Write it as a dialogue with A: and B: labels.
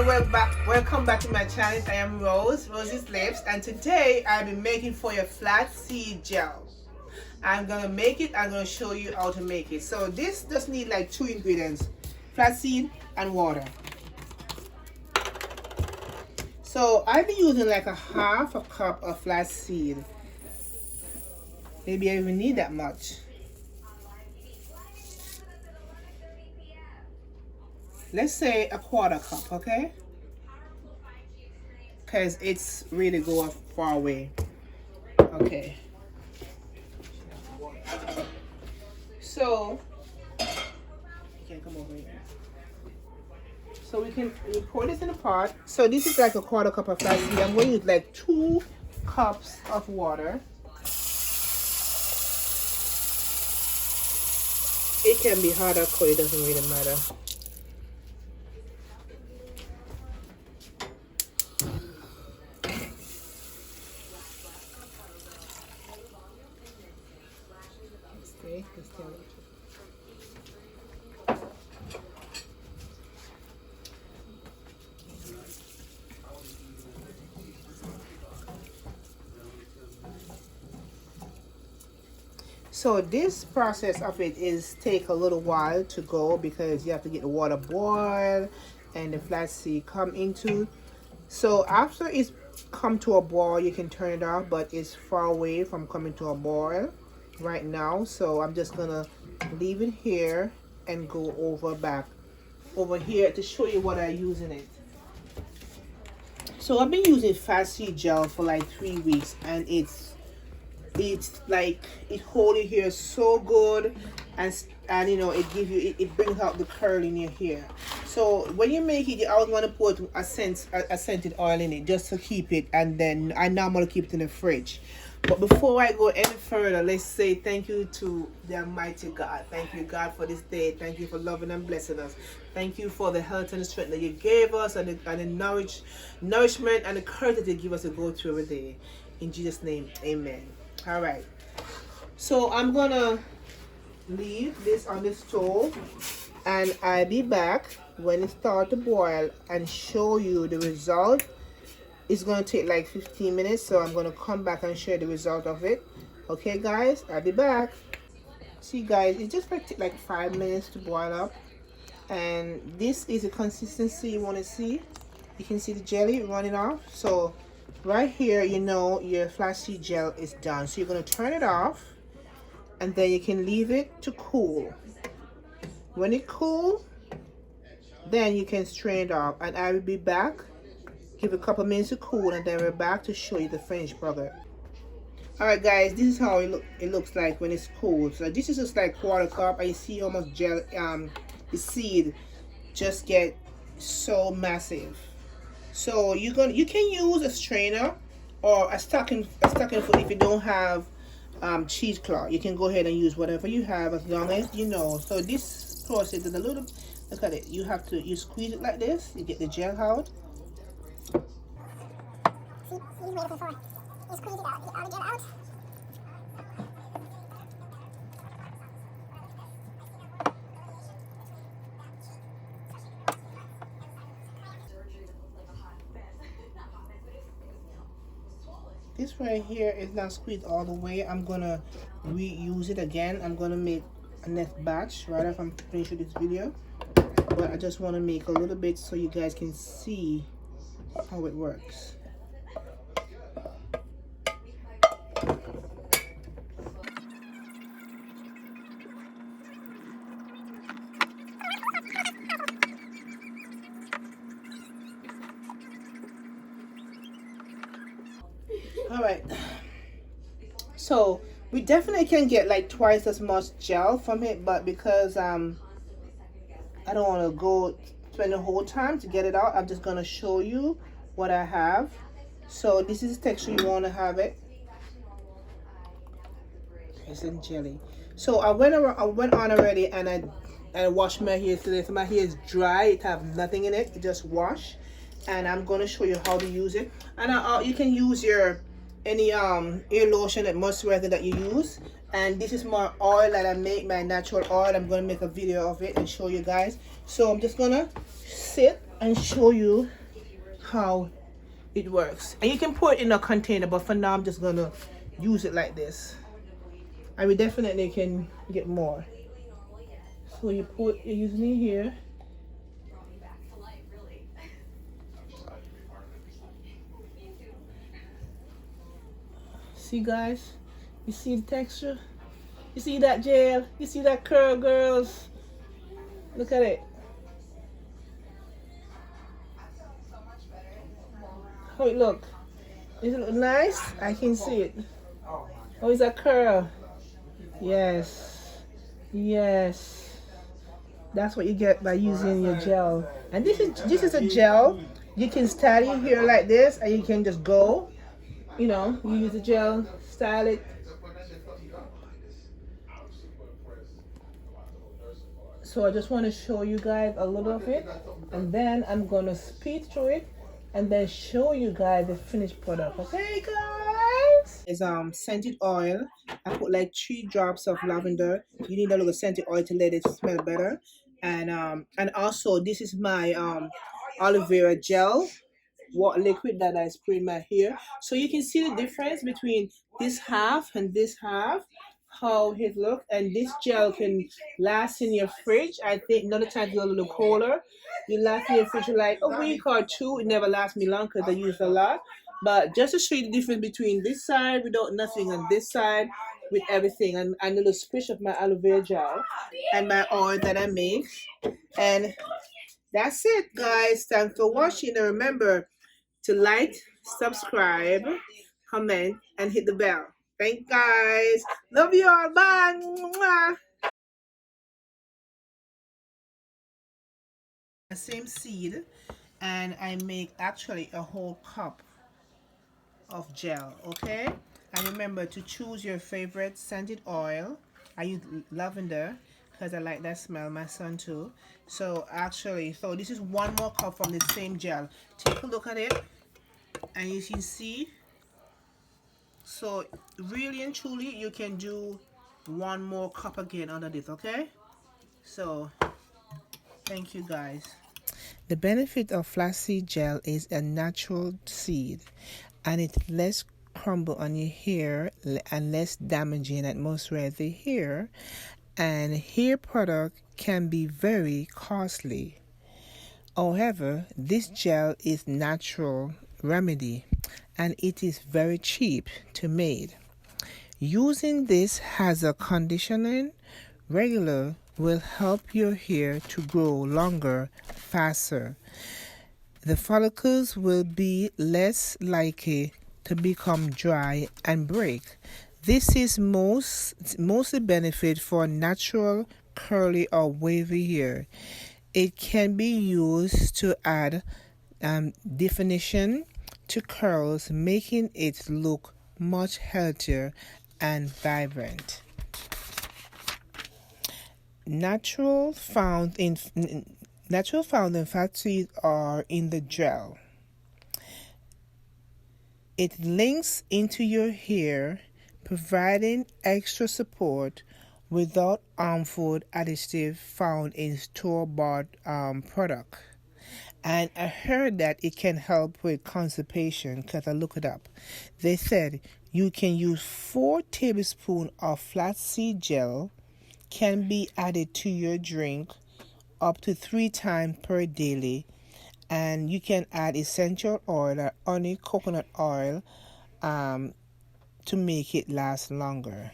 A: welcome back to my channel. I am Rosie's Lips, and today I'll be making for you flaxseed gel. I'm gonna make it. I'm gonna show you how to make it. So this just need like 2 ingredients: flaxseed and water. So I'll be using like a half a cup of flaxseed. Maybe I even need that much. Let's say a quarter cup, okay? Because it's really going far away. Okay. So, you can come over here. So we pour this in a pot. So this is like a quarter cup of flaxseed. I'm going to use like 2 cups of water. It can be hot or cold, it doesn't really matter. So this process of it is take a little while to go because you have to get the water boiled and the flaxseed come into. So after it's come to a boil, you can turn it off, but it's far away from coming to a boil right now. So I'm just gonna leave it here and go back over here to show you what I use in it. So I've been using flaxseed gel for like 3 weeks, and it's like it holds your hair so good, and you know, it gives you it brings out the curl in your hair. So when you make it, you always want to put a scented oil in it just to keep it, and then I now want to keep it in the fridge. But before I go any further, let's say thank you to the Almighty God. Thank you, God, for this day. Thank you for loving and blessing us. Thank you for the health and the strength that you gave us, and the nourishment and the courage that you give us to go through every day. In Jesus' name, amen. All right. So I'm going to leave this on the stove, and I'll be back when it starts to boil and show you the result. It's going to take like 15 minutes, so I'm going to come back and share the result of it. Okay, guys, I'll be back. See, guys, it just like 5 minutes to boil up, and this is the consistency you want to see. You can see the jelly running off. So right here, you know your flaxseed gel is done. So you're going to turn it off, and then you can leave it to cool. When it cools, then you can strain it off, and I will be back. Give it a couple minutes to cool, and then we're back to show you the finished product. Alright, guys, this is how it looks like when it's cool. So this is just like quarter cup, and you see how much gel the seed just get so massive. So you can use a strainer or a stocking foot if you don't have cheesecloth. You can go ahead and use whatever you have, as long as you know. So this process is a little, look at it. You squeeze it like this. You get the gel out.
B: See, you made it before. You squeeze it out, get all the gel out.
A: This right here is not squeezed all the way. I'm gonna reuse it again. I'm gonna make a next batch right after I'm finished with this video, but I just want to make a little bit so you guys can see how it works. All right, so we definitely can get like twice as much gel from it, but because I don't want to go spend the whole time to get it out, I'm just going to show you what I have. So this is the texture you want to have it. It's in jelly. So I went on already, and I washed my hair today. So my hair is dry. It have nothing in it. It just wash. And I'm going to show you how to use it. And you can use any ear lotion and moisturizer that you use. And this is my oil that I make, my natural oil. I'm going to make a video of it and show you guys. So I'm just going to sit and show you how it works. And you can pour it in a container, but for now I'm just gonna use it like this. And we definitely can get more. So you put, you're using it here. See guys, you see the texture? You see that gel? You see that curl, girls? Look at it. How it look? Does it look nice? I can see it. Oh, is that curl? Yes. Yes. That's what you get by using your gel. And this is a gel. You can style your hair like this, and you can just go. You know, you use the gel, style it. So I just want to show you guys a little of it, and then I'm gonna speed through it, and then show you guys the finished product. Okay, guys? It's scented oil. I put like 3 drops of lavender. You need a little scented oil to let it smell better, and also this is my aloe vera gel, what liquid that I spray in my hair. So you can see the difference between this half and this half, how it look. And this gel can last in your fridge. I think another time you're a little colder, you last in your fridge for like a week or two. It never lasts me long because I use a lot. But just to show you the difference between this side without nothing and this side with everything, and a little squish of my aloe vera gel and my oil that I make. And that's it, guys. Thanks for watching. And remember to like, subscribe, comment, and hit the bell. Thank guys. Love you all. Bye. Mwah. The same seed, and I make actually a whole cup of gel. Okay, and remember to choose your favorite scented oil. I use lavender because I like that smell. My son too. So actually, so this is one more cup from the same gel. Take a look at it, and you can see. So really and truly, you can do one more cup again under this. Okay, so thank you guys. The benefit of flaxseed gel is a natural seed, and it less crumble on your hair and less damaging at most wear the hair, and hair product can be very costly. However, this gel is natural remedy, and it is very cheap to make. Using this as a conditioning regular will help your hair to grow longer, faster. The follicles will be less likely to become dry and break. This is mostly benefit for natural curly or wavy hair. It can be used to add definition to curls, making it look much healthier and vibrant. Natural found in flaxseed are in the gel. It links into your hair, providing extra support without harmful additive found in store-bought product. And I heard that it can help with constipation because I looked it up. They said you can use 4 tablespoons of flaxseed gel can be added to your drink up to 3 times per daily, and you can add essential oil or honey coconut oil to make it last longer.